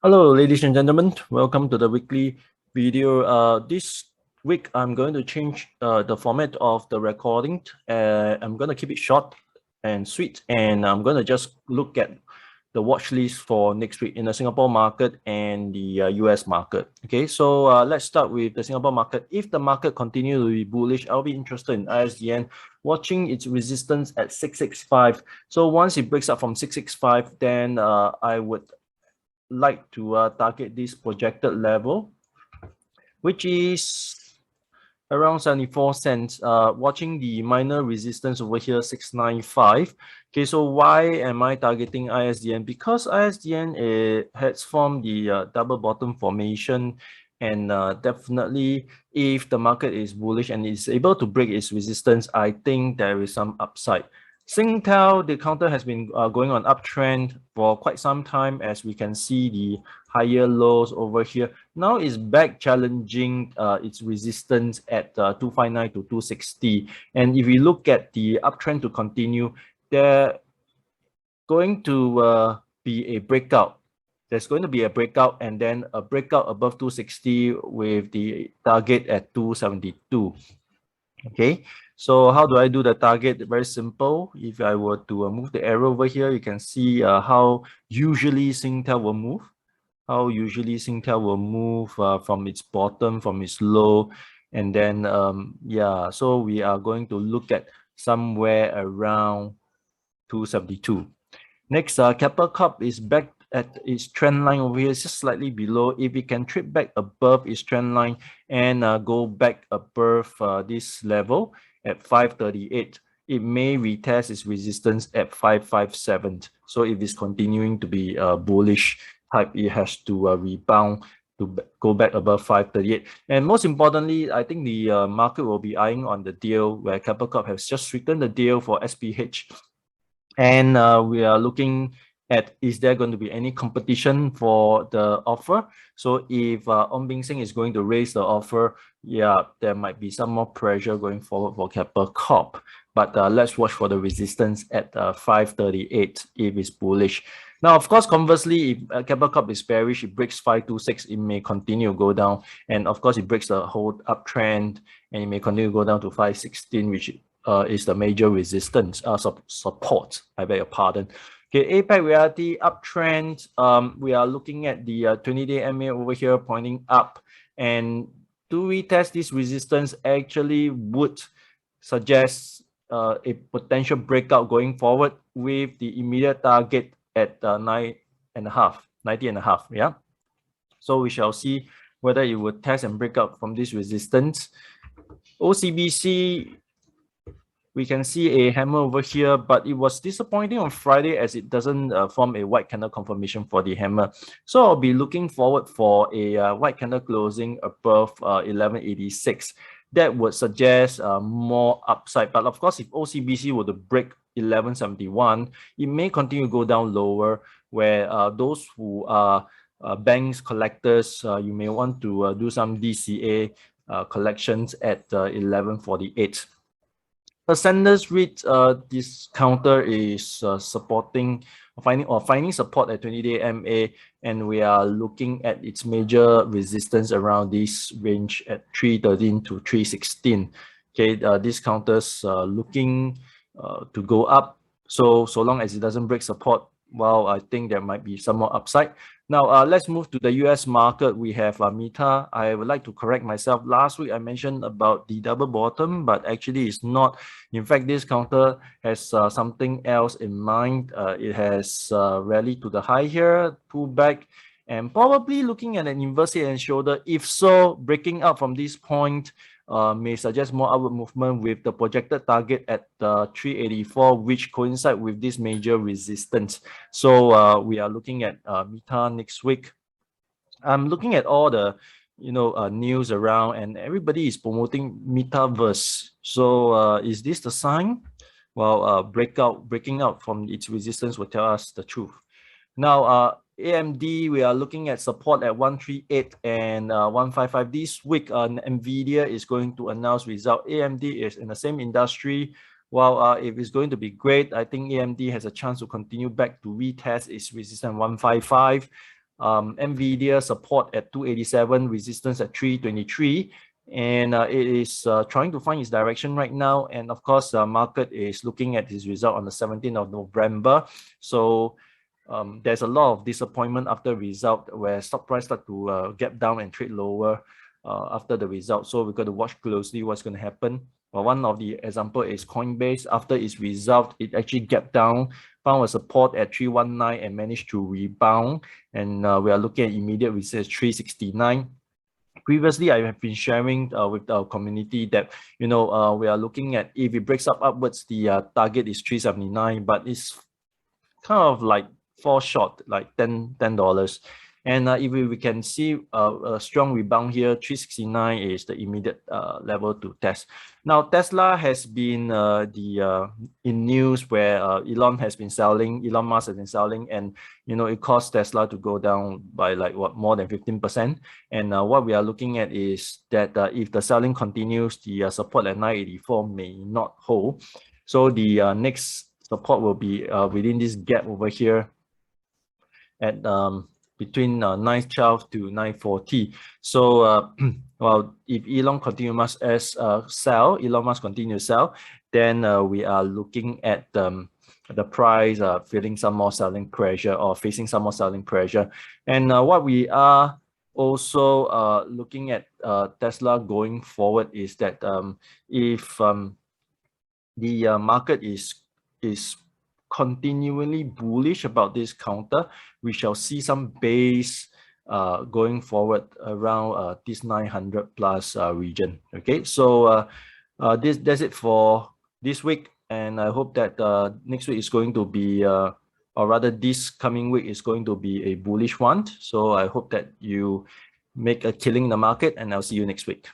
Hello, ladies and gentlemen. Welcome to the weekly video. This week, I'm going to change the format of the recording. I'm going to keep it short and sweet, and I'm going to just look at the watch list for next week in the Singapore market and the US market. Okay, so let's start with the Singapore market. If the market continues to be bullish, I'll be interested in ISDN, watching its resistance at 665. So once it breaks up from 665, then I would like to target this projected level, which is around 74 cents. Watching the minor resistance over here, 695. Okay, so why am I targeting ISDN? Because ISDN has formed the double bottom formation, and definitely if the market is bullish and is able to break its resistance, I think there is some upside. Singtel, the counter has been going on uptrend for quite some time, as we can see the higher lows over here. Now it's back challenging its resistance at 259 to 260. And if we look at the uptrend to continue, there going to be a breakout. There's going to be a breakout and then a breakout above 260 with the target at 272. Okay, so how do I do the target? Very simple. If I were to move the arrow over here, you can see how usually Singtel will move. Singtel will move from its bottom, from its low, and then yeah, so we are going to look at somewhere around 272. Next, Keppel Cup is back at its trend line over here, it's just slightly below. If it can trade back above its trend line and go back above this level at 538, it may retest its resistance at 557. So if it's continuing to be bullish type, it has to rebound to go back above 538. And most importantly, I think the market will be eyeing on the deal where Keppel Cup has just returned the deal for SPH. And we are looking at, is there going to be any competition for the offer? So if Ong Beng Seng is going to raise the offer, yeah, there might be some more pressure going forward for Keppel Corp. But let's watch for the resistance at 538 if it's bullish. Now, of course, conversely, if Keppel Corp is bearish, it breaks 526, it may continue to go down. And of course, it breaks the whole uptrend and it may continue to go down to 516, which is the major resistance, support, I beg your pardon. Okay, APAC reality uptrend. We are looking at the 20-day MA over here pointing up, and to retest this resistance actually would suggest a potential breakout going forward with the immediate target at 90.5, yeah. So we shall see whether it would test and break out from this resistance. OCBC, we can see a hammer over here, but it was disappointing on Friday as it doesn't form a white candle confirmation for the hammer. So I'll be looking forward for a white candle closing above 1186. That would suggest more upside. But of course, if OCBC were to break 1171, it may continue to go down lower, where those who are banks, collectors, you may want to do some DCA collections at 1148. Ascenders REIT, this counter is supporting, finding support at 20-day MA, and we are looking at its major resistance around this range at 313 to 316. Okay, this counter's looking to go up. So long as it doesn't break support, well, I think there might be some more upside. Now, let's move to the US market. We have Meta. I would like to correct myself. Last week, I mentioned about the double bottom, but actually it's not. In fact, this counter has something else in mind. It has rallied to the high here, pull back, and probably looking at an inverse head and shoulder. If so, breaking out from this point may suggest more upward movement with the projected target at 384, which coincide with this major resistance. So we are looking at Meta next week. I'm looking at all the news around, and everybody is promoting Metaverse. So is this the sign? Well, breaking out from its resistance will tell us the truth. Now, AMD, we are looking at support at 138 and 155. This week, NVIDIA is going to announce result. AMD is in the same industry. Well, if it's going to be great, I think AMD has a chance to continue back to retest its resistance 155. Nvidia support at 287, resistance at 323. And it is trying to find its direction right now. And of course, the market is looking at its result on the 17th of November. So there's a lot of disappointment after result where stock price start to gap down and trade lower after the result. So we've got to watch closely what's going to happen. Well, one of the example is Coinbase. After its result, it actually gapped down, found a support at 319 and managed to rebound. And we are looking at immediate resistance 369. Previously, I have been sharing with our community that, we are looking at, if it breaks up upwards, the target is 379, but it's kind of like fall short, like $10. And if we can see a strong rebound here, 369 is the immediate level to test. Now, Tesla has been in news where Elon Musk has been selling, and it caused Tesla to go down by like more than 15%. And what we are looking at is that if the selling continues, the support at 984 may not hold. So the next support will be within this gap over here at between 912 to 940. So well, if Elon Musk continue to sell, then we are looking at the price feeling some more selling pressure or facing some more selling pressure. And what we are also looking at Tesla going forward is that if the market is continually bullish about this counter, we shall see some base going forward around this 900 plus region. Okay, so that's it for this week, and I hope that next week is going to be or rather this coming week is going to be a bullish one. So I hope that you make a killing in the market, and I'll see you next week.